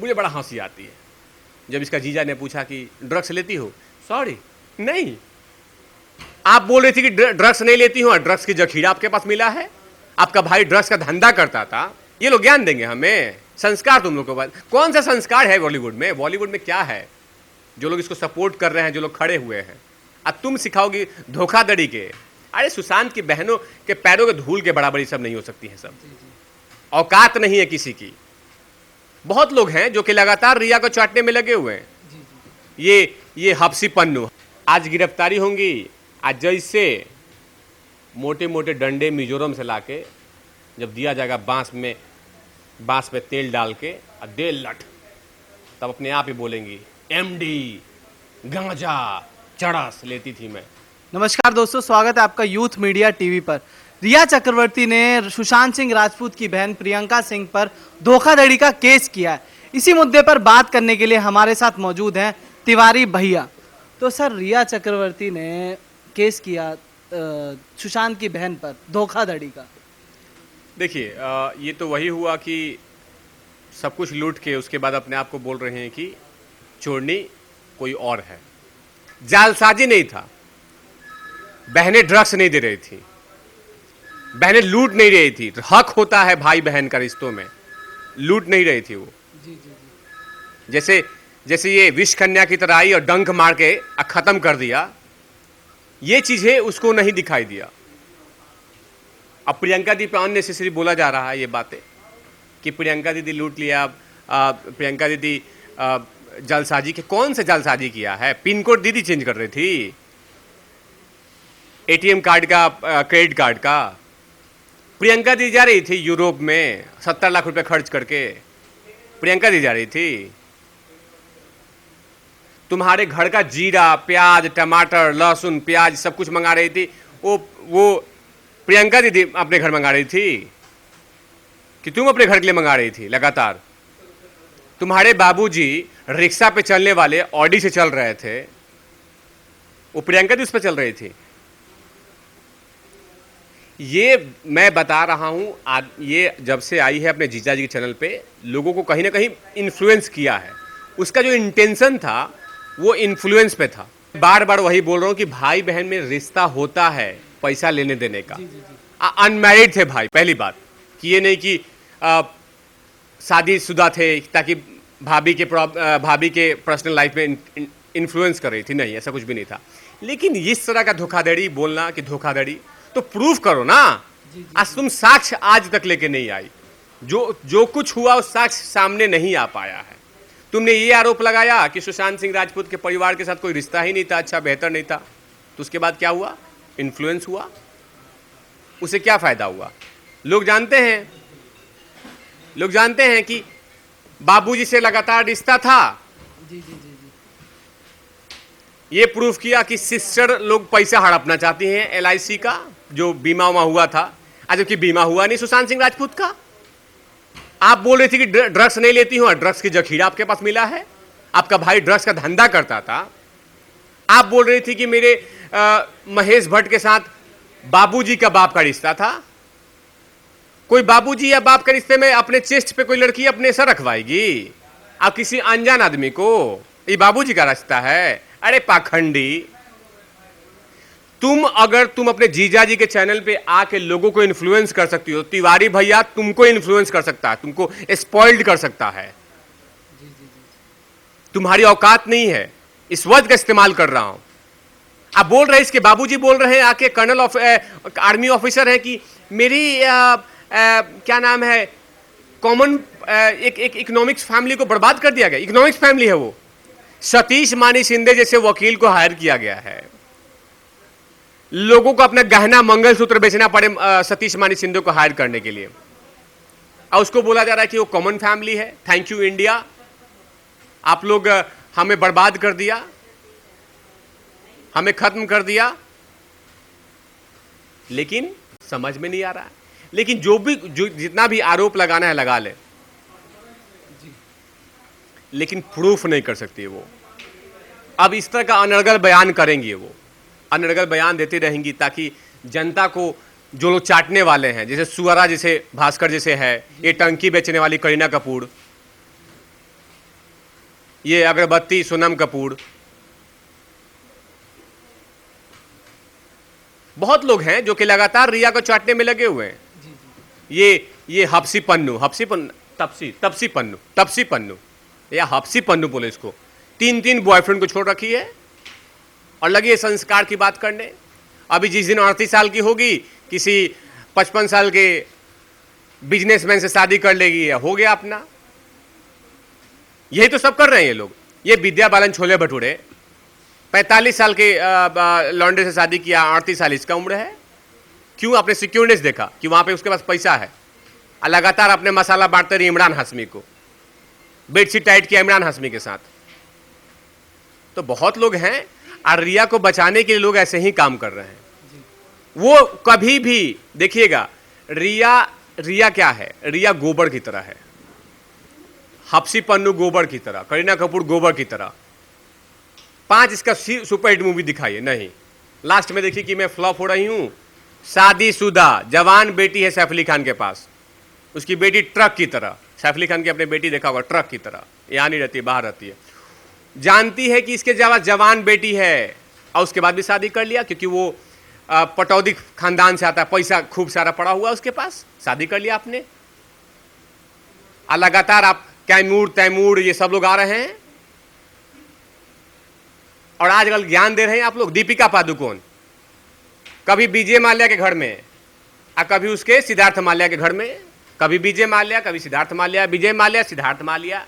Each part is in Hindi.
मुझे बड़ा हंसी आती है जब इसका जीजा ने पूछा कि ड्रग्स लेती हो। सॉरी, नहीं। आप बोल रही थी कि ड्रग्स नहीं लेती हो और ड्रग्स की जखीरा आपके पास मिला है। आपका भाई ड्रग्स का धंधा करता था। ये लोग ज्ञान देंगे हमें, संस्कार तुम लोग को। कौन सा संस्कार है बॉलीवुड में? बॉलीवुड में क्या है जो लोग इसको सपोर्ट कर रहे हैं, जो लोग खड़े हुए हैं? अब तुम सिखाओगी धोखाधड़ी के। अरे सुशांत की बहनों के पैरों के धूल के बराबरी सब नहीं हो सकती है। सब औकात नहीं है किसी की। बहुत लोग हैं जो कि लगातार रिया को चाटने में लगे हुए हैं। ये हफ्सी पन्नू आज गिरफ्तारी होंगी। आज जैसे मोटे मोटे डंडे मिजोरम से लाके जब दिया जाएगा बांस पे तेल डाल के और दे लट, तब अपने आप ही बोलेंगी एमडी गांजा चरस लेती थी मैं। नमस्कार दोस्तों, स्वागत है आपका यूथ मीडिया टीवी पर। रिया चक्रवर्ती ने सुशांत सिंह राजपूत की बहन प्रियंका सिंह पर धोखाधड़ी का केस किया है। इसी मुद्दे पर बात करने के लिए हमारे साथ मौजूद हैं तिवारी भैया। तो सर, रिया चक्रवर्ती ने केस किया सुशांत की बहन पर धोखाधड़ी का। देखिए, ये तो वही हुआ कि सब कुछ लूट के उसके बाद अपने आप को बोल रहे हैं कि चोरनी कोई और है। जालसाजी नहीं था। बहनें ड्रग्स नहीं दे रही थी, बहनें लूट नहीं रही थी। हक होता है भाई बहन का रिश्तों में, लूट नहीं रही थी वो। जैसे ये विष कन्या की तरह आई और डंक मार के खत्म कर दिया, ये चीजें उसको नहीं दिखाई दिया। अब प्रियंका दी पे अननेसेसरी बोला जा रहा है ये बातें कि प्रियंका दीदी लूट लिया, प्रियंका दीदी जालसाजी के। कौन से जालसाजी किया है? पिन कोड दीदी चेंज कर रही थी, एटीएम कार्ड का, क्रेडिट कार्ड का। प्रियंका दी जा रही थी यूरोप में 70 लाख रुपए खर्च करके। प्रियंका दी जा रही थी। तुम्हारे घर का जीरा, प्याज, टमाटर, लहसुन, प्याज सब कुछ मंगा रही थी। वो प्रियंका दीदी अपने घर मंगा रही थी कि तुम अपने घर के लिए मंगा रही थी लगातार? तुम्हारे बाबूजी रिक्शा पे चलने वाले ऑडी से चल रहे थे, वो प्रियंका दी उस पर चल रही थी। ये मैं बता रहा हूं, ये जब से आई है अपने जीजा जी के चैनल पे, लोगों को कहीं ना कहीं इन्फ्लुएंस किया है। उसका जो इंटेंशन था वो इन्फ्लुएंस पे था। बार बार वही बोल रहा हूं कि भाई बहन में रिश्ता होता है पैसा लेने देने का। अनमैरिड थे भाई, पहली बात कि ये नहीं कि शादीशुदा थे ताकि भाभी के पर्सनल लाइफ में इन्फ्लुएंस कर रही थी, नहीं, ऐसा कुछ भी नहीं था। लेकिन इस तरह का धोखाधड़ी बोलना कि धोखाधड़ी, तो प्रूफ करो ना। आज तुम साक्ष्य आज तक लेके नहीं आई। जो कुछ हुआ उस साक्ष्य सामने नहीं आ पाया है। तुमने ये आरोप लगाया कि सुशांत सिंह राजपूत के परिवार के साथ कोई रिश्ता ही नहीं था, अच्छा बेहतर नहीं था। तो उसके बाद क्या हुआ? इन्फ्लुएंस हुआ। उसे क्या फायदा हुआ? लोग जानते हैं कि बाबूजी से लगातार रिश्ता था। ये प्रूफ किया कि सिस्टर लोग पैसा हड़पना चाहती हैं एलआईसी का, जो बीमा हुआ था। आज जबकि बीमा हुआ नहीं सुशांत सिंह राजपूत का। आप बोल रही थी कि ड्रग्स नहीं लेती हो और ड्रग्स की जखीरा आपके पास मिला है। आपका भाई ड्रग्स का धंधा करता था। आप बोल रही थी कि मेरे महेश भट्ट के साथ बाबूजी का बाप का रिश्ता था। कोई बाबूजी या बाप के रिश्ते में अपने चेस्ट पे कोई लड़की अपने सर रखवाएगी? आप किसी अनजान आदमी को ये बाबूजी का रिश्ता है? अरे पाखंडी। तुम अपने जीजा जी के चैनल पे आके लोगों को इन्फ्लुएंस कर सकती हो। तिवारी भैया तुमको इन्फ्लुएंस कर सकता है, तुमको स्पॉइल्ड कर सकता है। तुम्हारी औकात नहीं है। इस वर्ड का इस्तेमाल कर रहा हूं। आप बोल रहे हैं, इसके बाबूजी बोल रहे हैं आके, कर्नल आर्मी ऑफिसर है कि मेरी क्या नाम है, कॉमन एक इकोनॉमिक्स फैमिली को बर्बाद कर दिया गया। इकोनॉमिक्स फैमिली है वो। सतीश मानी शिंदे जैसे वकील को हायर किया गया है। लोगों को अपना गहना मंगलसूत्र बेचना पड़े सतीश मानी शिंदे को हायर करने के लिए, और उसको बोला जा रहा है कि वो कॉमन फैमिली है। थैंक यू इंडिया, आप लोग हमें बर्बाद कर दिया, हमें खत्म कर दिया। लेकिन समझ में नहीं आ रहा है। लेकिन जितना भी आरोप लगाना है लगा ले, लेकिन प्रूफ नहीं कर सकती वो। अब इस तरह का अनर्गल बयान करेंगी, वो अनर्गल बयान देती रहेंगी ताकि जनता को, जो लोग चाटने वाले हैं, जैसे सुअरा, जैसे भास्कर जैसे है, ये टंकी बेचने वाली करीना कपूर, ये अगरबत्ती सोनम कपूर, बहुत लोग हैं जो कि लगातार रिया को चाटने में लगे हुए हैं। ये हप्सी पन्नू, तपसी पन्नू या हप्सी पन्नू बोले इसको, 3 बॉयफ्रेंड को छोड़ रखी है और लगी है संस्कार की बात करने। अभी जिस दिन 38 साल की होगी किसी 55 साल के बिजनेसमैन से शादी कर लेगी, या हो गया अपना। यही तो सब कर रहे हैं ये लोग। ये विद्या बालन छोले भटूरे 45 साल के लौंडे से शादी किया, 38 साल इसका उम्र है। क्यों? आपने सिक्योरनेस देखा कि वहां पे उसके पास पैसा है, और लगातार अपने मसाला बांटते रही इमरान हाशमी को, बेडशीट टाइट किया इमरान हाशमी के साथ। तो बहुत लोग हैं, और रिया को बचाने के लिए लोग ऐसे ही काम कर रहे हैं। वो कभी भी देखिएगा, रिया क्या है? रिया गोबर की तरह है, हप्सी पन्नू गोबर की तरह, करीना कपूर गोबर की तरह। 5 इसका सुपरहिट मूवी दिखाइए, नहीं। लास्ट में देखिए कि मैं फ्लॉप हो रही हूं। शादीशुदा जवान बेटी है सैफ अली खान के पास, उसकी बेटी ट्रक की तरह, सैफ अली खान की अपनी बेटी देखा होगा, ट्रक की तरह, यहाँ नहीं रहती है, बाहर रहती है। जानती है कि इसके जवान बेटी है, और उसके बाद भी शादी कर लिया, क्योंकि वो पटौदी खानदान से आता है, पैसा खूब सारा पड़ा हुआ उसके पास, शादी कर लिया आपने। और लगातार आप कैमूर तैमूर ये सब लोग आ रहे हैं, और आजकल ज्ञान दे रहे हैं आप लोग। दीपिका पादुकोण कभी विजय माल्या के घर में, और कभी उसके सिद्धार्थ माल्या के घर में, कभी विजय माल्या, कभी सिद्धार्थ माल्या, विजय माल्या सिद्धार्थ माल्या।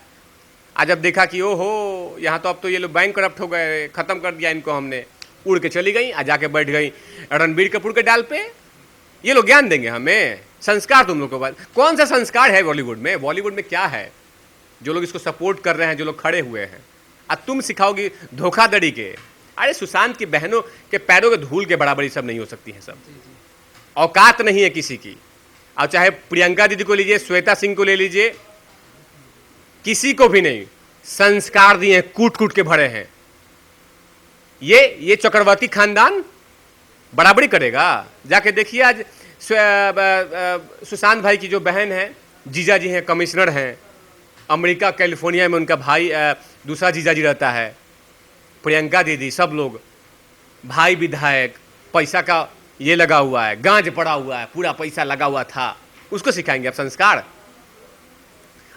आज जब देखा कि ओहो, यहाँ तो अब तो ये लोग बैंक करप्ट हो गए, खत्म कर दिया इनको हमने, उड़ के चली गई, आज जाके बैठ गई रणबीर कपूर के डाल पे। ये लोग ज्ञान देंगे हमें, संस्कार तुम लोग को। कौन सा संस्कार है बॉलीवुड में? बॉलीवुड में क्या है? जो लोग इसको सपोर्ट कर रहे हैं, जो लोग खड़े हुए हैं, अब तुम सिखाओगी धोखाधड़ी के। अरे सुशांत की बहनों के पैरों के धूल के बराबरी सब नहीं हो सकती है, सब औकात नहीं है किसी की। और चाहे प्रियंका दीदी को लीजिए, श्वेता सिंह को ले लीजिए, किसी को भी नहीं संस्कार दिए, कूट कूट के भरे हैं। ये चक्रवर्ती खानदान बराबरी करेगा? जाके देखिए आज सुशांत भाई की जो बहन है, जीजा जी हैं, कमिश्नर हैं अमेरिका कैलिफोर्निया में, उनका भाई दूसरा जीजा जी रहता है, प्रियंका दीदी, सब लोग, भाई विधायक, पैसा का ये लगा हुआ है, गांज पड़ा हुआ है, पूरा पैसा लगा हुआ था, उसको सिखाएंगे आप संस्कार?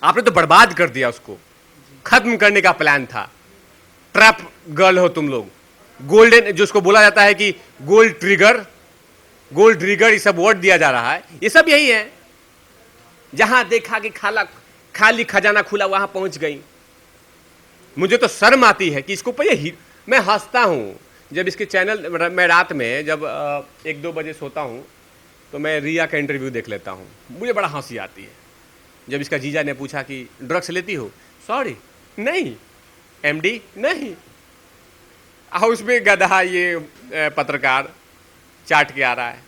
आपने तो बर्बाद कर दिया उसको, खत्म करने का प्लान था। ट्रैप गर्ल हो तुम लोग, गोल्डन, जो उसको बोला जाता है कि गोल्ड ट्रिगर, ये सब वर्ड दिया जा रहा है, ये सब यही है। जहां देखा कि खाली खजाना खुला, वहां पहुंच गई। मुझे तो शर्म आती है कि इसको पर मैं हंसता हूं जब इसके चैनल, मैं रात में जब 1-2 बजे सोता हूं तो मैं रिया का इंटरव्यू देख लेता हूं, मुझे बड़ा हंसी आती है। जब इसका जीजा ने पूछा कि ड्रग्स लेती हो, सॉरी नहीं, एमडी नहीं, उसमें गधा ये पत्रकार चाट के आ रहा है।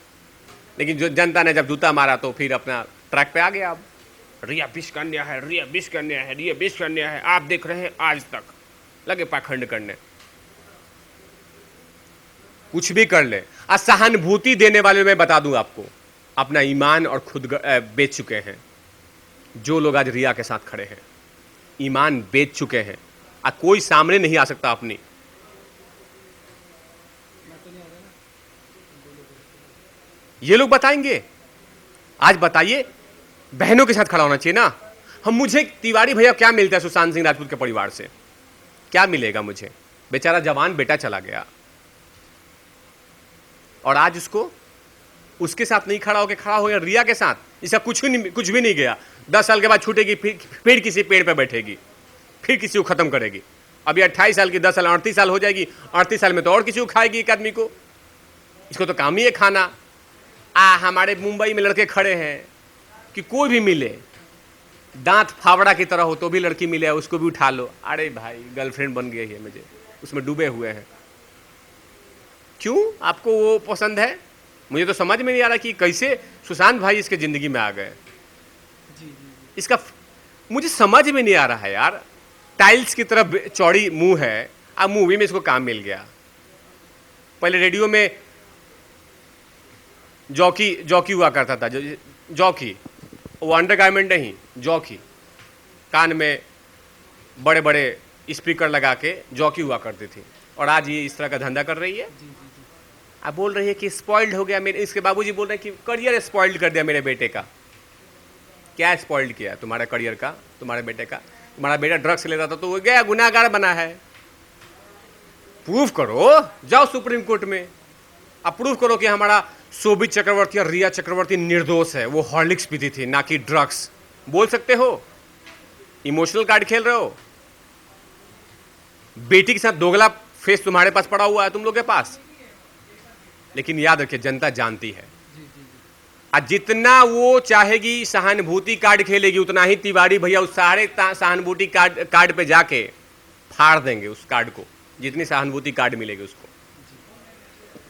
लेकिन जो जनता ने जब जूता मारा तो फिर अपना ट्रैक पे आ गया। अब रिया विश कन्या है, रिया विश कन्या है, रिया विश कन्या है, आप देख रहे हैं आज तक, लगे पाखंड करने। कुछ भी कर ले, सहानुभूति देने वाले मैं बता दूं आपको, अपना ईमान और खुद बेच चुके हैं। जो लोग आज रिया के साथ खड़े हैं, ईमान बेच चुके हैं, कोई सामने नहीं आ सकता अपनी। ये लोग बताएंगे। आज बताइए, बहनों के साथ खड़ा होना चाहिए ना। मुझे तिवारी भैया क्या मिलता है सुशांत सिंह राजपूत के परिवार से? क्या मिलेगा मुझे? बेचारा जवान बेटा चला गया, और आज उसके साथ नहीं खड़ा होकर खड़ा हो गया रिया के साथ। इसका कुछ भी नहीं गया। 10 साल के बाद छूटेगी, फिर किसी पेड़ पर बैठेगी, फिर किसी को खत्म करेगी। अभी 28 साल की, 10 साल 38 साल हो जाएगी, 38 साल में तो और किसी को खाएगी एक आदमी को। इसको तो काम ही है खाना। हमारे मुंबई में लड़के खड़े हैं कि कोई भी मिले, दांत फावड़ा की तरह हो तो भी लड़की मिले, उसको भी उठा लो। अरे भाई, गर्लफ्रेंड बन गई है, मुझे उसमें डूबे हुए हैं। क्यों आपको वो पसंद है? मुझे तो समझ में नहीं आ रहा कि कैसे सुशांत भाई इसके जिंदगी में आ गए। इसका मुझे समझ में नहीं आ रहा है यार। टाइल्स की तरह चौड़ी मुंह है, अब मूवी में इसको काम मिल गया। पहले रेडियो में जॉकी हुआ करता था, जॉकी, वो अंडरगारमेंट नहीं, जॉकी, कान में बड़े बड़े स्पीकर लगा के जॉकी हुआ करती थी, और आज ये इस तरह का धंधा कर रही है। आप बोल रही है कि स्पॉइल्ड हो गया मेरे, इसके बाबूजी बोल रहे हैं कि करियर स्पॉइल्ड कर दिया मेरे बेटे का। क्या स्पॉइल्ड किया तुम्हारा करियर का, तुम्हारे बेटे का? तुम्हारा बेटा ड्रग्स लेता था तो वो गया गुनाहगार बना है। प्रूफ करो, जाओ सुप्रीम कोर्ट में, अब प्रूफ करो कि हमारा शोभित चक्रवर्ती और रिया चक्रवर्ती निर्दोष है, वो हॉर्लिक्स पीती थी ना कि ड्रग्स। बोल सकते हो? इमोशनल कार्ड खेल रहे हो। बेटी के साथ दोगला फेस तुम्हारे पास पड़ा हुआ है, तुम लोग के पास। लेकिन याद रखिए, जनता जानती है, और जितना वो चाहेगी सहानुभूति कार्ड खेलेगी, उतना ही तिवारी भैया उस सारे सहानुभूति कार्ड पे जाके फाड़ देंगे उस कार्ड को, जितनी सहानुभूति कार्ड मिलेगी उसको।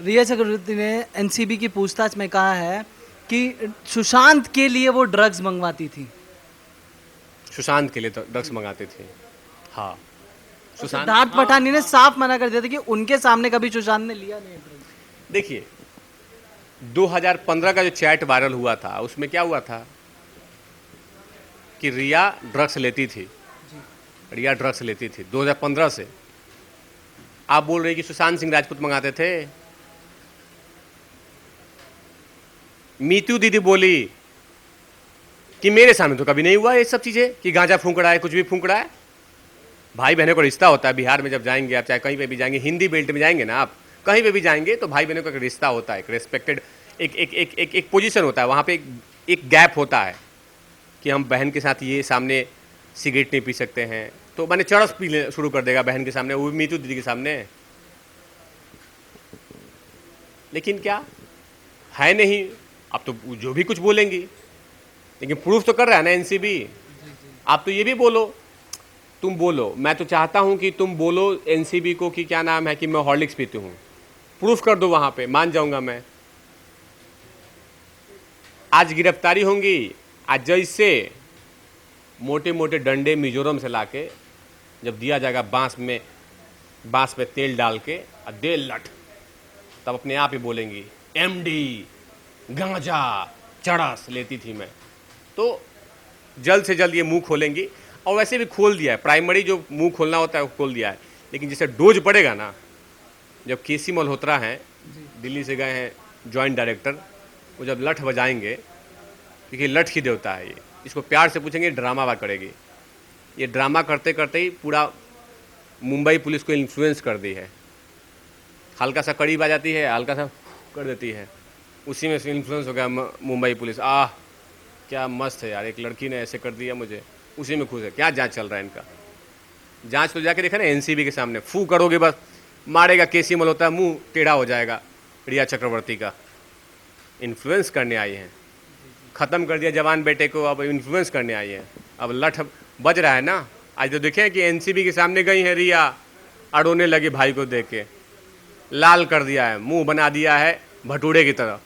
रिया चक्रवर्ती ने एनसीबी की पूछताछ में कहा है कि सुशांत के लिए वो ड्रग्स मंगवाती थी। सुशांत के लिए तो ड्रग्स मंगाते थे, हाँ। सुशांत, सिद्धार्थ पठानी ने साफ मना कर दिया था कि उनके सामने कभी सुशांत ने लिया नहीं ड्रग्स। देखिए 2015 का जो चैट वायरल हुआ था, उसमें क्या हुआ था कि रिया ड्रग्स लेती थी, रिया ड्रग्स लेती थी 2015 से। आप बोल रहे कि सुशांत सिंह राजपूत मंगाते थे। मीतू दीदी बोली कि मेरे सामने तो कभी नहीं हुआ ये सब चीज़ें, कि गांजा फूंक रहा है, कुछ भी फूंक रहा है। भाई बहनों का रिश्ता होता है। बिहार में जब जाएंगे आप, चाहे कहीं पे भी जाएंगे, हिंदी बेल्ट में जाएंगे ना आप, कहीं पे भी जाएंगे तो भाई बहनों का एक रिश्ता होता है, एक रेस्पेक्टेड एक पोजीशन होता है। वहाँ पे एक गैप होता है कि हम बहन के साथ ये सामने सिगरेट नहीं पी सकते हैं, तो मैंने चरस पी शुरू कर देगा बहन के सामने, वो भी मीतू दीदी के सामने। लेकिन क्या है नहीं, अब तो जो भी कुछ बोलेंगी, लेकिन प्रूफ तो कर रहा है ना एनसीबी। आप तो ये भी बोलो, तुम बोलो, मैं तो चाहता हूं कि तुम बोलो एनसीबी को कि क्या नाम है कि मैं हॉर्लिक्स पीती हूं, प्रूफ कर दो, वहां पे मान जाऊंगा मैं। आज गिरफ्तारी होंगी, आज जैसे मोटे मोटे डंडे मिजोरम से लाके जब दिया जाएगा बांस पे तेल डाल के और दे लट, तब अपने आप ही बोलेंगी एमडी गांजा चरस लेती थी मैं। तो जल्द से जल्द ये मुंह खोलेंगी, और वैसे भी खोल दिया है, प्राइमरी जो मुंह खोलना होता है वो खोल दिया है। लेकिन जैसे डोज पड़ेगा ना, जब केसी मल्होत्रा हैं, दिल्ली से गए हैं जॉइंट डायरेक्टर, वो जब लठ बजाएंगे, क्योंकि लठ की देवता है ये, इसको प्यार से पूछेंगे ड्रामा करेगी। ये ड्रामा करते करते ही पूरा मुंबई पुलिस को इन्फ्लुएंस कर दी है। हल्का सा कड़ी आ जाती है, हल्का सा कर देती है, उसी में से इन्फ्लुएंस हो गया मुंबई पुलिस। क्या मस्त है यार, एक लड़की ने ऐसे कर दिया मुझे, उसी में खुश है। क्या जांच चल रहा है इनका? जांच तो जाके देखा ना एनसीबी के सामने, फू करोगे बस मारेगा केसी मल्होत्रा, मुंह टेढ़ा हो जाएगा रिया चक्रवर्ती का। इन्फ्लुएंस करने आई हैं, ख़त्म कर दिया जवान बेटे को, अब इन्फ्लुएंस करने आई हैं। अब लठ बज रहा है ना। आज तो देखें कि एनसीबी के सामने गई हैं रिया, अड़ोने लगी भाई को देख के, लाल कर दिया है, मुंह बना दिया है भटूरे की तरह।